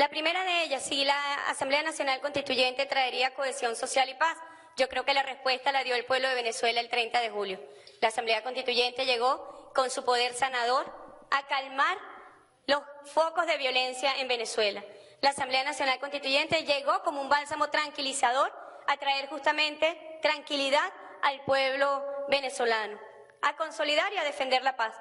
La primera de ellas, si la Asamblea Nacional Constituyente traería cohesión social y paz. Yo creo que la respuesta la dio el pueblo de Venezuela el 30 de julio. La Asamblea Constituyente llegó con su poder sanador a calmar los focos de violencia en Venezuela. La Asamblea Nacional Constituyente llegó como un bálsamo tranquilizador a traer justamente tranquilidad al pueblo venezolano, a consolidar y a defender la paz.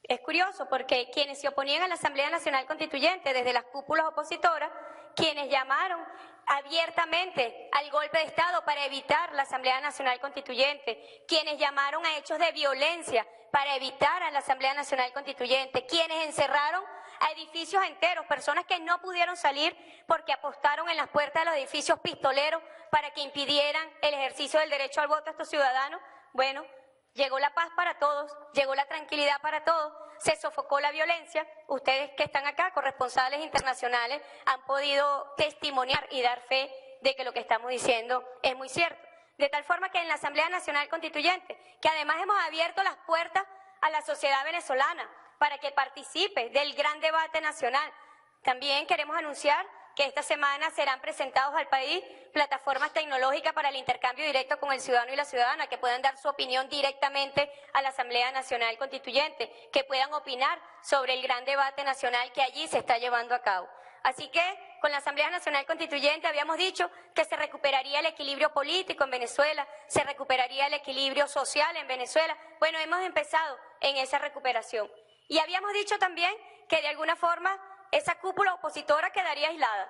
Es curioso porque quienes se oponían a la Asamblea Nacional Constituyente desde las cúpulas opositoras, quienes llamaron abiertamente al golpe de Estado para evitar la Asamblea Nacional Constituyente, quienes llamaron a hechos de violencia para evitar a la Asamblea Nacional Constituyente, quienes encerraron a edificios enteros, personas que no pudieron salir porque apostaron en las puertas de los edificios pistoleros para que impidieran el ejercicio del derecho al voto a estos ciudadanos. Bueno, llegó la paz para todos, llegó la tranquilidad para todos, se sofocó la violencia. Ustedes que están acá, corresponsales internacionales, han podido testimoniar y dar fe de que lo que estamos diciendo es muy cierto. De tal forma que en la Asamblea Nacional Constituyente, que además hemos abierto las puertas a la sociedad venezolana para que participe del gran debate nacional, también queremos anunciar que esta semana serán presentados al país plataformas tecnológicas para el intercambio directo con el ciudadano y la ciudadana, que puedan dar su opinión directamente a la Asamblea Nacional Constituyente, que puedan opinar sobre el gran debate nacional que allí se está llevando a cabo. Así que con la Asamblea Nacional Constituyente habíamos dicho que se recuperaría el equilibrio político en Venezuela, se recuperaría el equilibrio social en Venezuela. Bueno, hemos empezado en esa recuperación. Y habíamos dicho también que de alguna forma esa cúpula opositora quedaría aislada.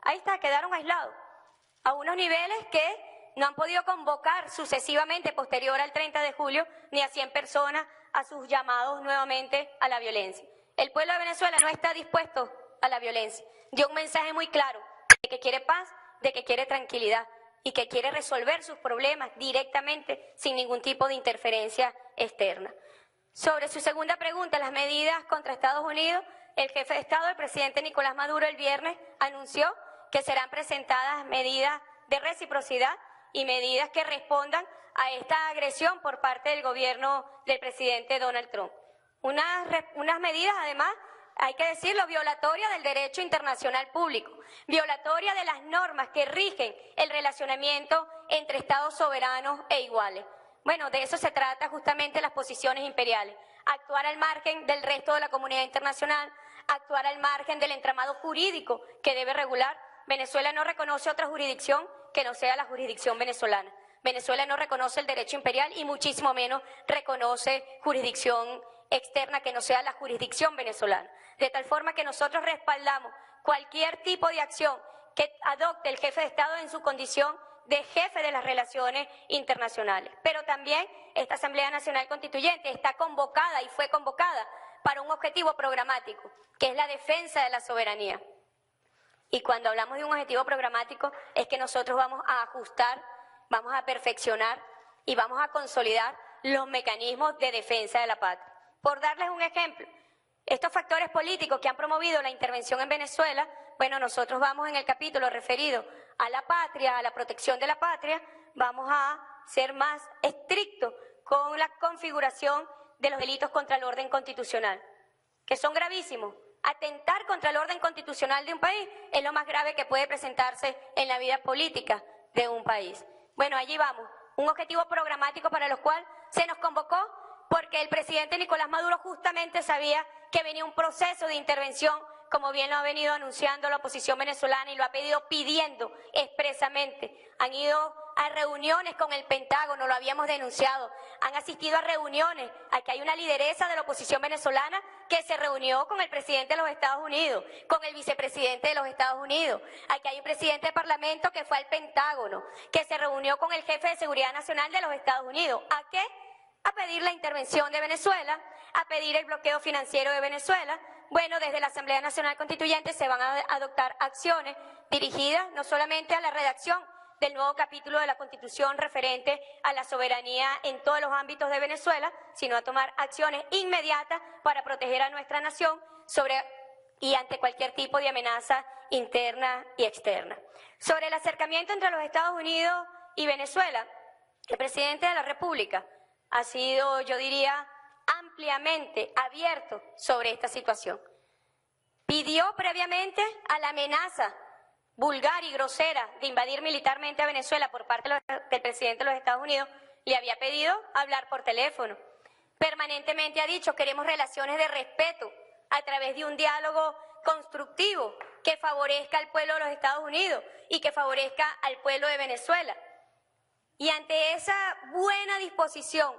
Ahí está, quedaron aislados, a unos niveles que no han podido convocar sucesivamente, posterior al 30 de julio, ni a 100 personas a sus llamados nuevamente a la violencia. El pueblo de Venezuela no está dispuesto a la violencia. Dio un mensaje muy claro de que quiere paz, de que quiere tranquilidad y que quiere resolver sus problemas directamente sin ningún tipo de interferencia externa. Sobre su segunda pregunta, las medidas contra Estados Unidos, el jefe de Estado, el presidente Nicolás Maduro, el viernes anunció que serán presentadas medidas de reciprocidad y medidas que respondan a esta agresión por parte del gobierno del presidente Donald Trump. Unas medidas, además, hay que decirlo, violatorias del derecho internacional público, violatoria de las normas que rigen el relacionamiento entre Estados soberanos e iguales. Bueno, de eso se trata justamente las posiciones imperiales, actuar al margen del resto de la comunidad internacional, actuar al margen del entramado jurídico que debe regular. Venezuela no reconoce otra jurisdicción que no sea la jurisdicción venezolana. Venezuela no reconoce el derecho imperial y muchísimo menos reconoce jurisdicción externa que no sea la jurisdicción venezolana. De tal forma que nosotros respaldamos cualquier tipo de acción que adopte el jefe de Estado en su condición de jefe de las relaciones internacionales. Pero también esta Asamblea Nacional Constituyente está convocada y fue convocada para un objetivo programático, que es la defensa de la soberanía. Y cuando hablamos de un objetivo programático es que nosotros vamos a ajustar, vamos a perfeccionar y vamos a consolidar los mecanismos de defensa de la patria. Por darles un ejemplo, estos factores políticos que han promovido la intervención en Venezuela, bueno, nosotros vamos en el capítulo referido a la patria, a la protección de la patria, vamos a ser más estrictos con la configuración de los delitos contra el orden constitucional, que son gravísimos. Atentar contra el orden constitucional de un país es lo más grave que puede presentarse en la vida política de un país. Bueno, allí vamos, un objetivo programático para el cual se nos convocó porque el presidente Nicolás Maduro justamente sabía que venía un proceso de intervención, como bien lo ha venido anunciando la oposición venezolana y lo ha pedido pidiendo expresamente. Han ido a reuniones con el Pentágono, lo habíamos denunciado, han asistido a reuniones. Aquí hay una lideresa de la oposición venezolana que se reunió con el presidente de los Estados Unidos, con el vicepresidente de los Estados Unidos. Aquí hay un presidente de parlamento que fue al Pentágono, que se reunió con el jefe de seguridad nacional de los Estados Unidos. ¿A qué? A pedir la intervención de Venezuela, a pedir el bloqueo financiero de Venezuela. Bueno, desde la Asamblea Nacional Constituyente se van a adoptar acciones dirigidas no solamente a la redacción del nuevo capítulo de la Constitución referente a la soberanía en todos los ámbitos de Venezuela, sino a tomar acciones inmediatas para proteger a nuestra nación y ante cualquier tipo de amenaza interna y externa. Sobre el acercamiento entre los Estados Unidos y Venezuela, el presidente de la República ha sido, yo diría, ampliamente abierto sobre esta situación. pidió previamente a la amenaza vulgar y grosera de invadir militarmente a Venezuela por parte del presidente de los Estados Unidos, le había pedido hablar por teléfono. Permanentemente ha dicho, queremos relaciones de respeto a través de un diálogo constructivo que favorezca al pueblo de los Estados Unidos y que favorezca al pueblo de Venezuela. Y ante esa buena disposición,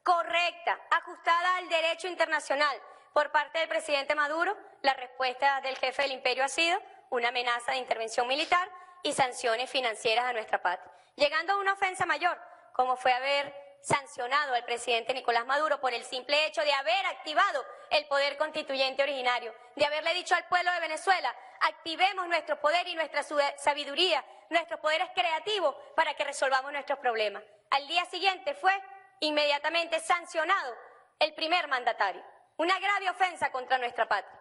correcta, ajustada al derecho internacional por parte del presidente Maduro, la respuesta del jefe del imperio ha sido una amenaza de intervención militar y sanciones financieras a nuestra patria, llegando a una ofensa mayor, como fue haber sancionado al presidente Nicolás Maduro por el simple hecho de haber activado el poder constituyente originario, de haberle dicho al pueblo de Venezuela, activemos nuestro poder y nuestra sabiduría, nuestros poderes creativos para que resolvamos nuestros problemas. Al día siguiente fue inmediatamente sancionado el primer mandatario, una grave ofensa contra nuestra patria.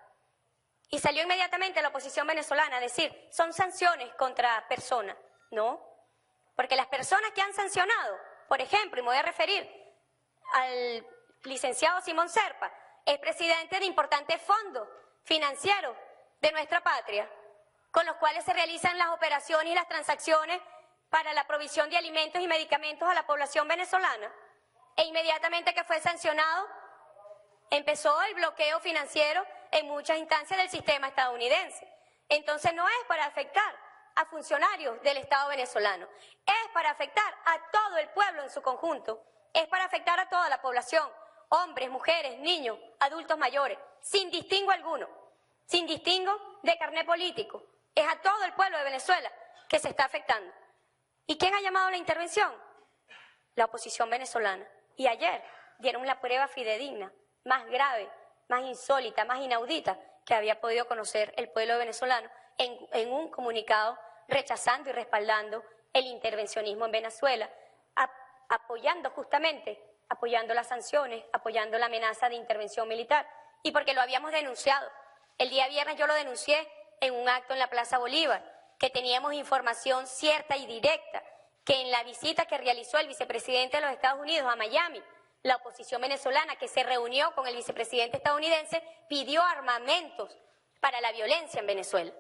Y salió inmediatamente la oposición venezolana a decir, son sanciones contra personas. No, porque las personas que han sancionado, por ejemplo, y me voy a referir al licenciado Simón Serpa, es presidente de importantes fondos financieros de nuestra patria, con los cuales se realizan las operaciones y las transacciones para la provisión de alimentos y medicamentos a la población venezolana. E inmediatamente que fue sancionado, empezó el bloqueo financiero en muchas instancias del sistema estadounidense. Entonces no es para afectar a funcionarios del Estado venezolano, es para afectar a todo el pueblo en su conjunto, es para afectar a toda la población, hombres, mujeres, niños, adultos mayores, sin distingo alguno, sin distingo de carné político, es a todo el pueblo de Venezuela que se está afectando. ¿Y quién ha llamado a la intervención? La oposición venezolana. Y ayer dieron la prueba fidedigna, más grave, más insólita, más inaudita que había podido conocer el pueblo venezolano en un comunicado rechazando y respaldando el intervencionismo en Venezuela, apoyando las sanciones, apoyando la amenaza de intervención militar, y porque lo habíamos denunciado. El día viernes yo lo denuncié en un acto en la Plaza Bolívar, que teníamos información cierta y directa, que en la visita que realizó el vicepresidente de los Estados Unidos a Miami, la oposición venezolana que se reunió con el vicepresidente estadounidense pidió armamentos para la violencia en Venezuela.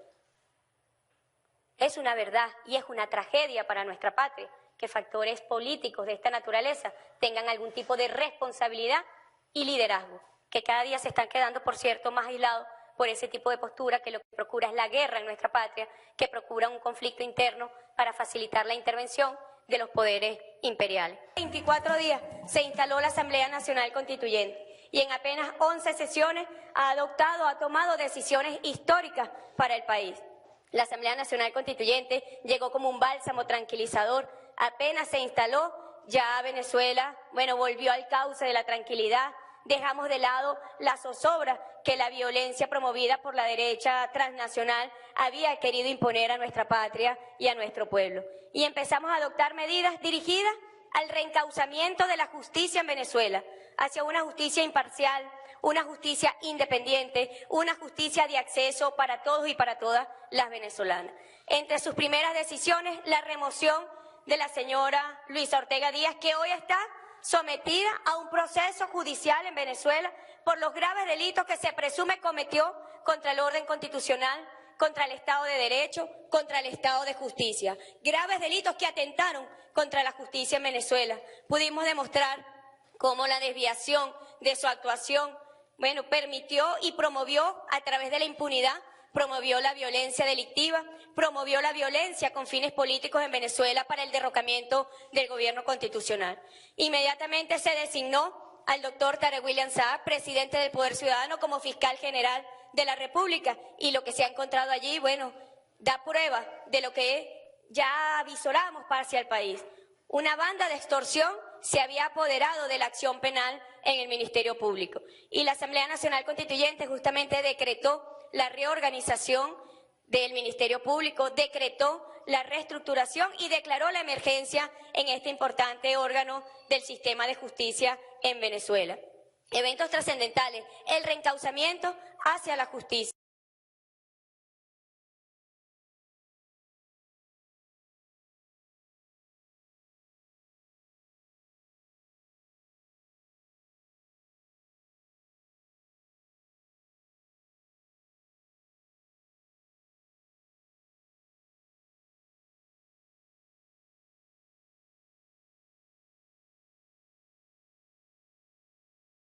Es una verdad y es una tragedia para nuestra patria que factores políticos de esta naturaleza tengan algún tipo de responsabilidad y liderazgo, que cada día se están quedando, por cierto, más aislados por ese tipo de postura que lo que procura es la guerra en nuestra patria, que procura un conflicto interno para facilitar la intervención de los poderes imperiales. En 24 días se instaló la Asamblea Nacional Constituyente y en apenas 11 sesiones ha tomado decisiones históricas para el país. La Asamblea Nacional Constituyente llegó como un bálsamo tranquilizador. Apenas se instaló, ya Venezuela, volvió al cauce de la tranquilidad. Dejamos de lado la zozobra que la violencia promovida por la derecha transnacional había querido imponer a nuestra patria y a nuestro pueblo. Y empezamos a adoptar medidas dirigidas al reencauzamiento de la justicia en Venezuela, hacia una justicia imparcial, una justicia independiente, una justicia de acceso para todos y para todas las venezolanas. Entre sus primeras decisiones, la remoción de la señora Luisa Ortega Díaz, que hoy está sometida a un proceso judicial en Venezuela por los graves delitos que se presume cometió contra el orden constitucional, contra el Estado de Derecho, contra el Estado de Justicia. Graves delitos que atentaron contra la justicia en Venezuela. Pudimos demostrar cómo la desviación de su actuación, permitió y promovió a través de la impunidad, promovió la violencia delictiva, promovió la violencia con fines políticos en Venezuela para el derrocamiento del gobierno constitucional. Inmediatamente se designó al doctor Tarek William Saab, presidente del Poder Ciudadano, como fiscal general de la República, y lo que se ha encontrado allí, da prueba de lo que ya avisoramos hacia el país. Una banda de extorsión se había apoderado de la acción penal en el Ministerio Público. Y la Asamblea Nacional Constituyente justamente decretó la reorganización del Ministerio Público, decretó la reestructuración y declaró la emergencia en este importante órgano del sistema de justicia en Venezuela. Eventos trascendentales, el reencauzamiento hacia la justicia.